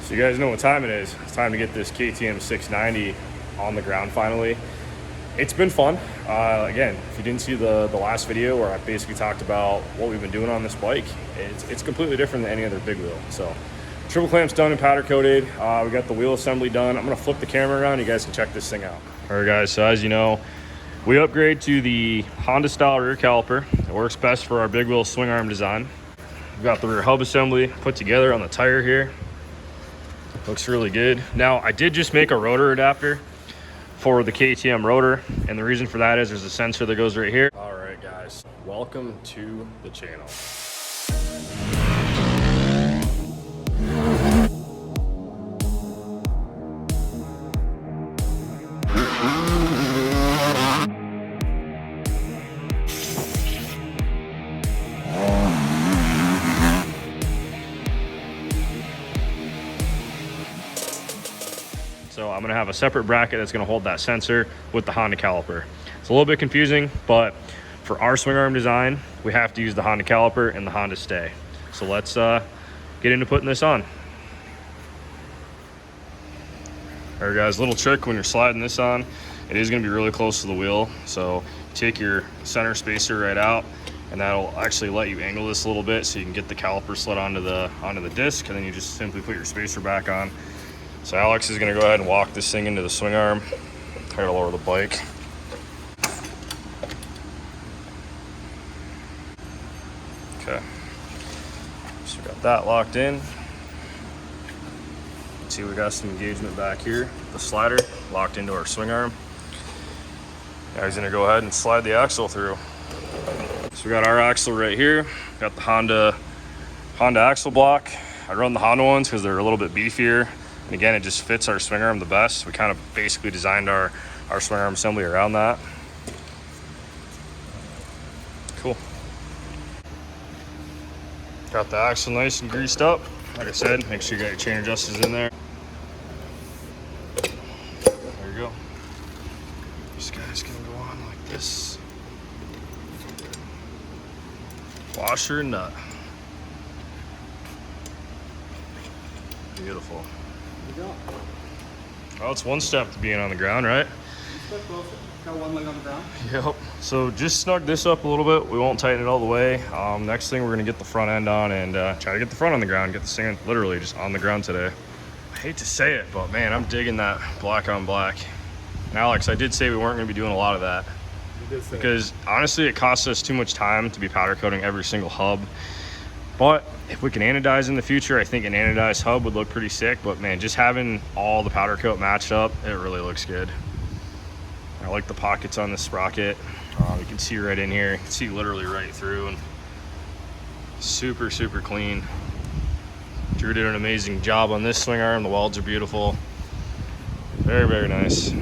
So you guys know what time it is. It's time to get this KTM 690 on the ground finally. It's been fun. Again, if you didn't see the last video where I basically talked about what we've been doing on this bike, it's completely different than any other big wheel. So triple clamps done and powder coated. We got the wheel assembly done. I'm gonna flip the camera around. You guys can check this thing out. All right guys, so as you know, we upgrade to the Honda style rear caliper. It works best for our big wheel swing arm design. We've got the rear hub assembly put together on the tire here. Looks really good. Now, I did just make a rotor adapter for the KTM rotor, and the reason for that is there's a sensor that goes right here. All right, guys, welcome to the channel. So I'm gonna have a separate bracket that's gonna hold that sensor with the Honda caliper. It's a little bit confusing, but for our swing arm design, we have to use the Honda caliper and the Honda stay. So let's get into putting this on. All right guys, little trick when you're sliding this on, it is gonna be really close to the wheel. So take your center spacer right out, and that'll actually let you angle this a little bit so you can get the caliper slid onto the disc, and then you just simply put your spacer back on. So Alex is gonna go ahead and walk this thing into the swing arm. I gotta lower the bike. Okay, so we got that locked in. See, we got some engagement back here. The slider locked into our swing arm. Now he's gonna go ahead and slide the axle through. So we got our axle right here. Got the Honda axle block. I run the Honda ones because they're a little bit beefier. And again, it just fits our swing arm the best. We kind of basically designed our swing arm assembly around that. Cool. Got the axle nice and greased up. Like I said, make sure you got your chain adjusters in there. There you go. This guy's gonna go on like this. Washer and nut. Beautiful. Oh, it's one step to being on the ground, right? One step closer. Got one leg on the ground. Yep. So just snug this up a little bit. We won't tighten it all the way. Next thing, we're gonna get the front end on and try to get the front on the ground. Get this thing literally just on the ground today. I hate to say it, but man, I'm digging that black on black. And Alex, I did say we weren't gonna be doing a lot of that. You did say because honestly, it costs us too much time to be powder coating every single hub. But if we can anodize in the future, I think an anodized hub would look pretty sick. But man, just having all the powder coat matched up, it really looks good. I like the pockets on this sprocket. You can see right in here. You can see literally right through, and super, super clean. Drew did an amazing job on this swing arm. The welds are beautiful. Very, very nice.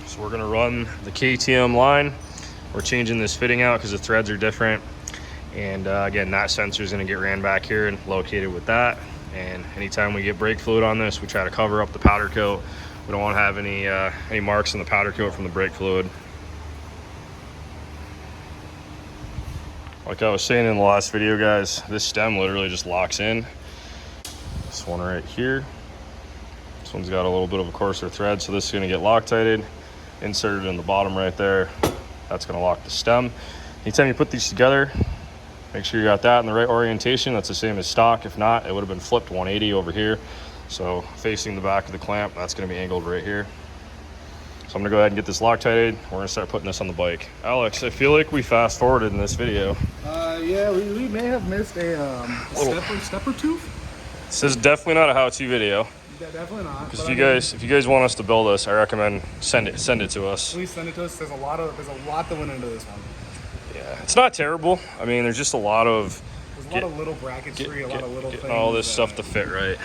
So we're gonna run the KTM line. We're changing this fitting out because the threads are different. And again, that sensor is gonna get ran back here and located with that. And anytime we get brake fluid on this, we try to cover up the powder coat. We don't want to have any marks on the powder coat from the brake fluid. Like I was saying in the last video, guys, this stem literally just locks in. This one right here. This one's got a little bit of a coarser thread, so this is gonna get Loctited, inserted in the bottom right there. That's gonna lock the stem. Anytime you put these together, make sure you got that in the right orientation. That's the same as stock. If not, it would have been flipped 180 over here. So facing the back of the clamp, that's gonna be angled right here. So I'm gonna go ahead and get this Loctited. We're gonna start putting this on the bike. Alex, I feel like we fast forwarded in this video. Yeah, we may have missed a step or two. This is definitely not a how-to video. Yeah, definitely not. Because if you guys want us to build this, I recommend send it to us. Please send it to us. There's a lot that went into this one. Yeah, it's not terrible. I mean, there's just a lot of little bracketry, a lot of little things. All this stuff to fit right.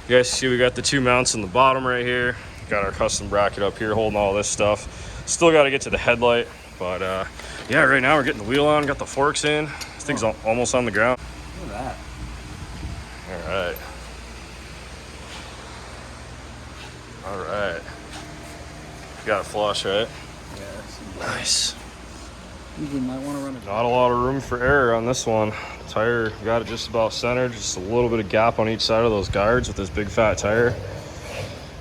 You guys see we got the two mounts in the bottom right here. Got our custom bracket up here holding all this stuff. Still got to get to the headlight, but yeah, right now we're getting the wheel on, got the forks in. This thing's almost on the ground. Look at that. All right. All right. Got it flush, right? Yes. Nice. You might want to run it. Not a lot of room for error on this one. Tire got it just about centered, just a little bit of gap on each side of those guards with this big fat tire.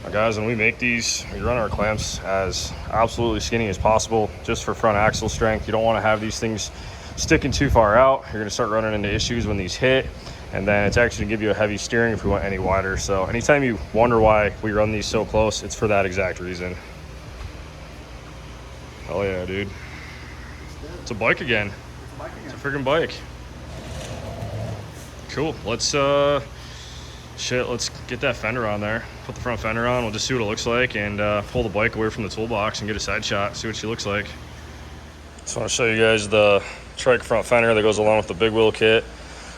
Now guys, when we make these, we run our clamps as absolutely skinny as possible just for front axle strength. You don't want to have these things sticking too far out. You're going to start running into issues when these hit, and then it's actually going to give you a heavy steering if we went any wider. So anytime you wonder why we run these so close, it's for that exact reason. Hell yeah, dude. It's a bike again. It's a freaking bike. Cool. Let's let's get that fender on there. Put the front fender on. We'll just see what it looks like and pull the bike away from the toolbox and get a side shot, see what she looks like. Just want to show you guys the trike front fender that goes along with the big wheel kit.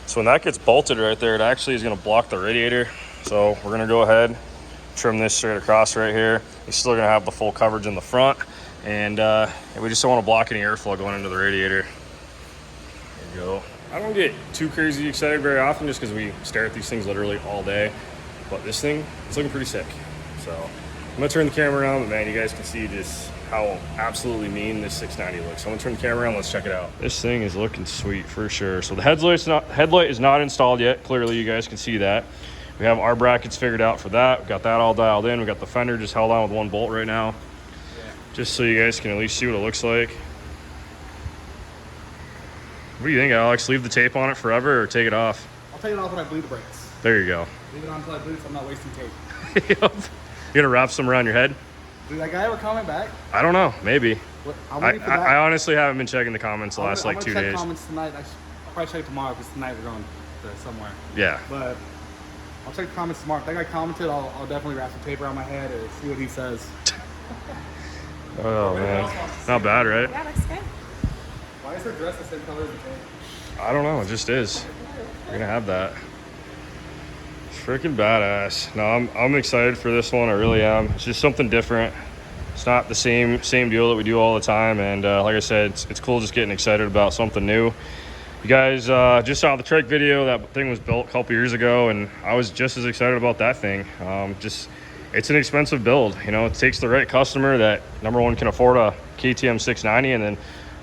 So when that gets bolted right there, it actually is going to block the radiator. So we're going to go ahead, trim this straight across right here. You're still going to have the full coverage in the front, and we just don't want to block any airflow going into the radiator. There you go. I don't get too crazy excited very often just because we stare at these things literally all day. But this thing, it's looking pretty sick. So I'm going to turn the camera around, but man, you guys can see just how absolutely mean this 690 looks. So I'm going to turn the camera around, let's check it out. This thing is looking sweet for sure. So the headlight is not installed yet. Clearly you guys can see that. We have our brackets figured out for that. We've got that all dialed in. We got the fender just held on with one bolt right now. Just so you guys can at least see what it looks like. What do you think, Alex? Leave the tape on it forever or take it off? I'll take it off when I bleed the brakes. There you go. Leave it on until I bleed, so I'm not wasting tape. Yep. You gonna wrap some around your head? Did that guy ever comment back? I don't know. Maybe. What, I honestly haven't been checking the comments the last like 2 days. I'll check comments tonight. I'll probably check tomorrow because tonight we're going to somewhere. Yeah. But I'll check the comments tomorrow. If that guy commented, I'll definitely wrap some tape around my head or see what he says. Oh man, not bad, right? Yeah, looks good. Why is her dress the same color as the tape? I don't know. It just is. We're gonna have that. It's freaking badass. No, I'm excited for this one. I really am. It's just something different. It's not the same deal that we do all the time. And like I said, it's cool just getting excited about something new. You guys just saw the trike video. That thing was built a couple years ago, and I was just as excited about that thing. It's an expensive build. You know, it takes the right customer that, number one, can afford a KTM 690 and then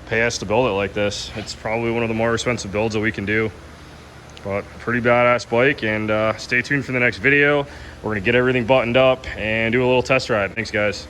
pay us to build it like this. It's probably one of the more expensive builds that we can do. But pretty badass bike, and stay tuned for the next video. We're gonna get everything buttoned up and do a little test ride. Thanks, guys.